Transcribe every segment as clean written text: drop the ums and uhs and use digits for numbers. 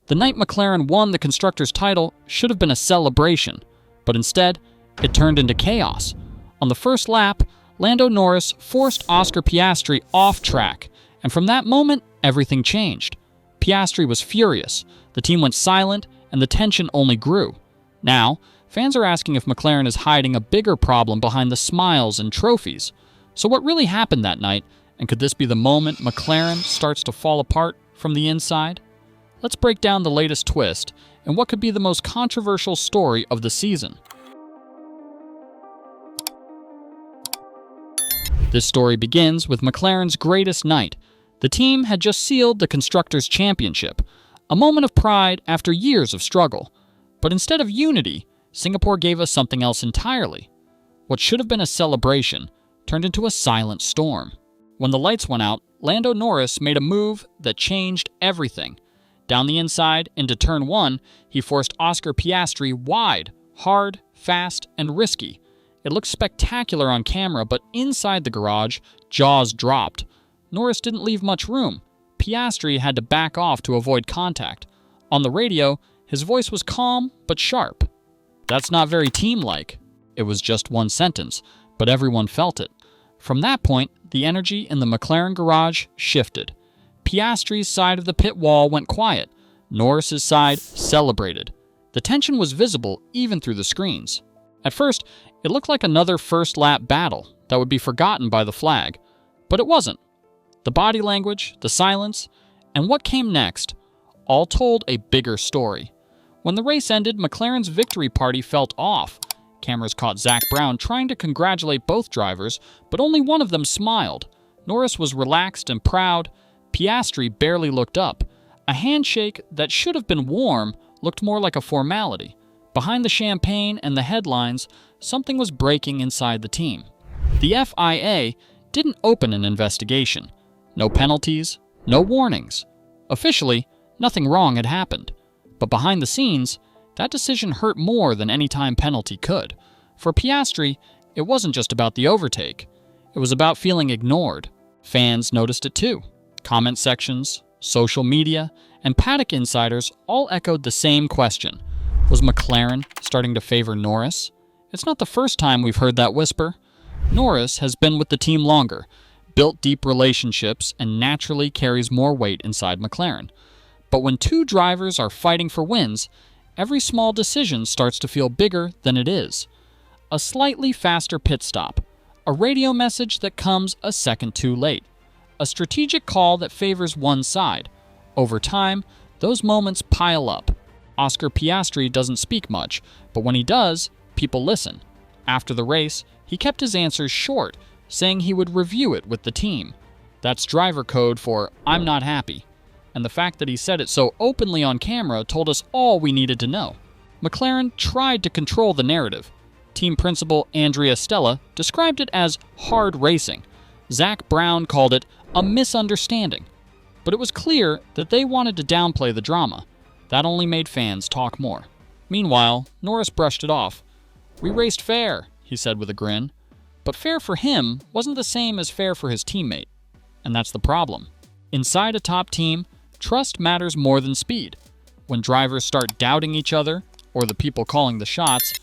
The night McLaren won the Constructors' title should have been a celebration, but instead, it turned into chaos. On the first lap, Lando Norris forced Oscar Piastri off track, and from that moment, everything changed. Piastri was furious, the team went silent, and the tension only grew. Now, fans are asking if McLaren is hiding a bigger problem behind the smiles and trophies. So what really happened that night, and could this be the moment McLaren starts to fall apart from the inside? Let's break down the latest twist and what could be the most controversial story of the season. This story begins with McLaren's greatest night. The team had just sealed the Constructors' Championship, a moment of pride after years of struggle. But instead of unity, Singapore gave us something else entirely. What should have been a celebration turned into a silent storm. When the lights went out, Lando Norris made a move that changed everything. Down the inside, into Turn 1, he forced Oscar Piastri wide, hard, fast, and risky. It looked spectacular on camera, but inside the garage, jaws dropped. Norris didn't leave much room. Piastri had to back off to avoid contact. On the radio, his voice was calm but sharp. That's not very team-like. It was just one sentence, but everyone felt it. From that point, the energy in the McLaren garage shifted. Piastri's side of the pit wall went quiet. Norris's side celebrated. The tension was visible even through the screens. At first, it looked like another first-lap battle that would be forgotten by the flag, but it wasn't. The body language, the silence, and what came next all told a bigger story. When the race ended, McLaren's victory party felt off. Cameras caught Zak Brown trying to congratulate both drivers, but only one of them smiled. Norris was relaxed and proud. Piastri barely looked up. A handshake that should have been warm looked more like a formality. Behind the champagne and the headlines, something was breaking inside the team. The FIA didn't open an investigation. No penalties, no warnings. Officially, nothing wrong had happened. But behind the scenes, that decision hurt more than any time penalty could. For Piastri, it wasn't just about the overtake. It was about feeling ignored. Fans noticed it too. Comment sections, social media, and paddock insiders all echoed the same question. Was McLaren starting to favor Norris? It's not the first time we've heard that whisper. Norris has been with the team longer, built deep relationships, and naturally carries more weight inside McLaren. But when two drivers are fighting for wins, every small decision starts to feel bigger than it is. A slightly faster pit stop, a radio message that comes a second too late, a strategic call that favors one side. Over time, those moments pile up. Oscar Piastri doesn't speak much, but when he does, people listen. After the race, he kept his answers short, saying he would review it with the team. That's driver code for "I'm not happy." And the fact that he said it so openly on camera told us all we needed to know. McLaren tried to control the narrative. Team principal Andrea Stella described it as hard racing. Zak Brown called it a misunderstanding. But it was clear that they wanted to downplay the drama. That only made fans talk more. Meanwhile, Norris brushed it off. "We raced fair," he said with a grin. But fair for him wasn't the same as fair for his teammate. And that's the problem. Inside a top team, trust matters more than speed. When drivers start doubting each other, or the people calling the shots,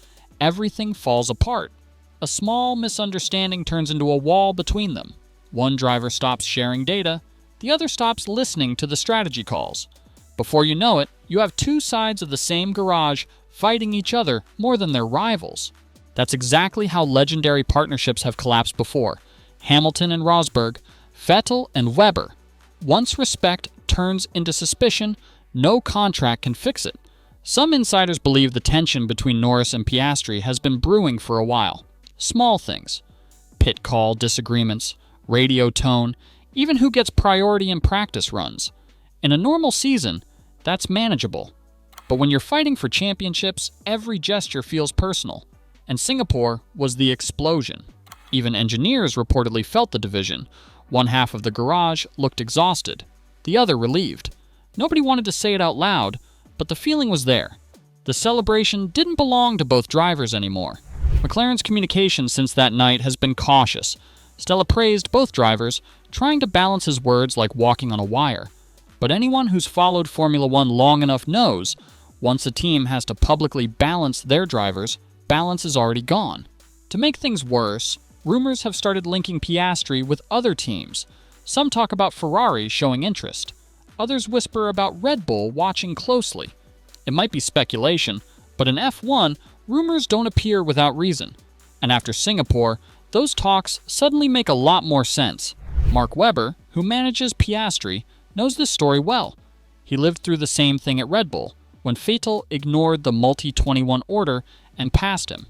everything falls apart. A small misunderstanding turns into a wall between them. One driver stops sharing data, the other stops listening to the strategy calls. Before you know it, you have two sides of the same garage fighting each other more than their rivals. That's exactly how legendary partnerships have collapsed before. Hamilton and Rosberg, Vettel and Webber. Once respect turns into suspicion, no contract can fix it. Some insiders believe the tension between Norris and Piastri has been brewing for a while. Small things. Pit call disagreements, radio tone, even who gets priority in practice runs. In a normal season, that's manageable. But when you're fighting for championships, every gesture feels personal. And Singapore was the explosion. Even engineers reportedly felt the division. One half of the garage looked exhausted, the other relieved. Nobody wanted to say it out loud, but the feeling was there. The celebration didn't belong to both drivers anymore. McLaren's communication since that night has been cautious. Stella praised both drivers, trying to balance his words like walking on a wire. But anyone who's followed Formula One long enough knows, once a team has to publicly balance their drivers, balance is already gone. To make things worse, rumors have started linking Piastri with other teams. Some talk about Ferrari showing interest. Others whisper about Red Bull watching closely. It might be speculation, but in F1, rumors don't appear without reason. And after Singapore, those talks suddenly make a lot more sense. Mark Webber, who manages Piastri, knows this story well. He lived through the same thing at Red Bull, when Vettel ignored the multi-21 order and passed him.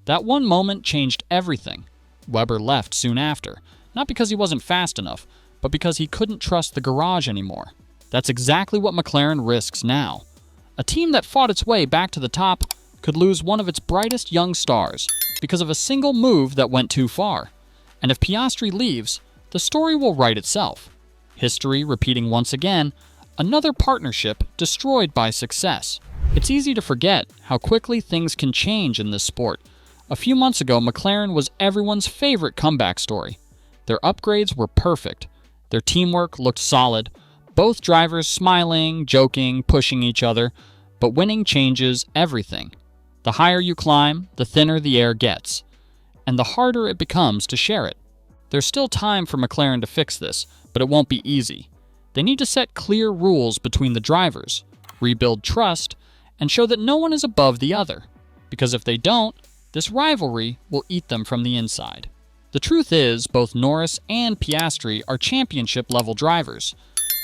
That one moment changed everything. Webber left soon after, not because he wasn't fast enough, but because he couldn't trust the garage anymore. That's exactly what McLaren risks now. A team that fought its way back to the top could lose one of its brightest young stars because of a single move that went too far. And if Piastri leaves, the story will write itself. History repeating once again, another partnership destroyed by success. It's easy to forget how quickly things can change in this sport. A few months ago, McLaren was everyone's favorite comeback story. Their upgrades were perfect. Their teamwork looked solid. Both drivers smiling, joking, pushing each other. But winning changes everything. The higher you climb, the thinner the air gets. And the harder it becomes to share it. There's still time for McLaren to fix this, but it won't be easy. They need to set clear rules between the drivers, rebuild trust, and show that no one is above the other. Because if they don't, this rivalry will eat them from the inside. The truth is, both Norris and Piastri are championship-level drivers.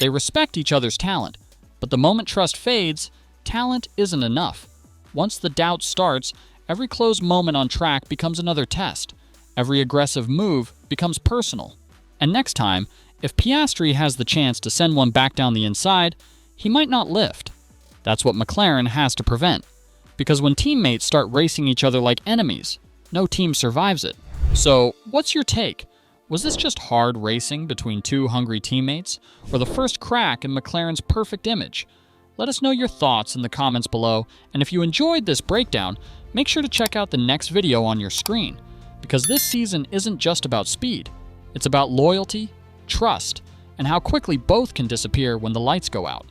They respect each other's talent, but the moment trust fades, talent isn't enough. Once the doubt starts, every close moment on track becomes another test. Every aggressive move becomes personal. And next time, if Piastri has the chance to send one back down the inside, he might not lift. That's what McLaren has to prevent. Because when teammates start racing each other like enemies, no team survives it. So, what's your take? Was this just hard racing between two hungry teammates, or the first crack in McLaren's perfect image? Let us know your thoughts in the comments below, and if you enjoyed this breakdown, make sure to check out the next video on your screen, because this season isn't just about speed. It's about loyalty, trust, and how quickly both can disappear when the lights go out.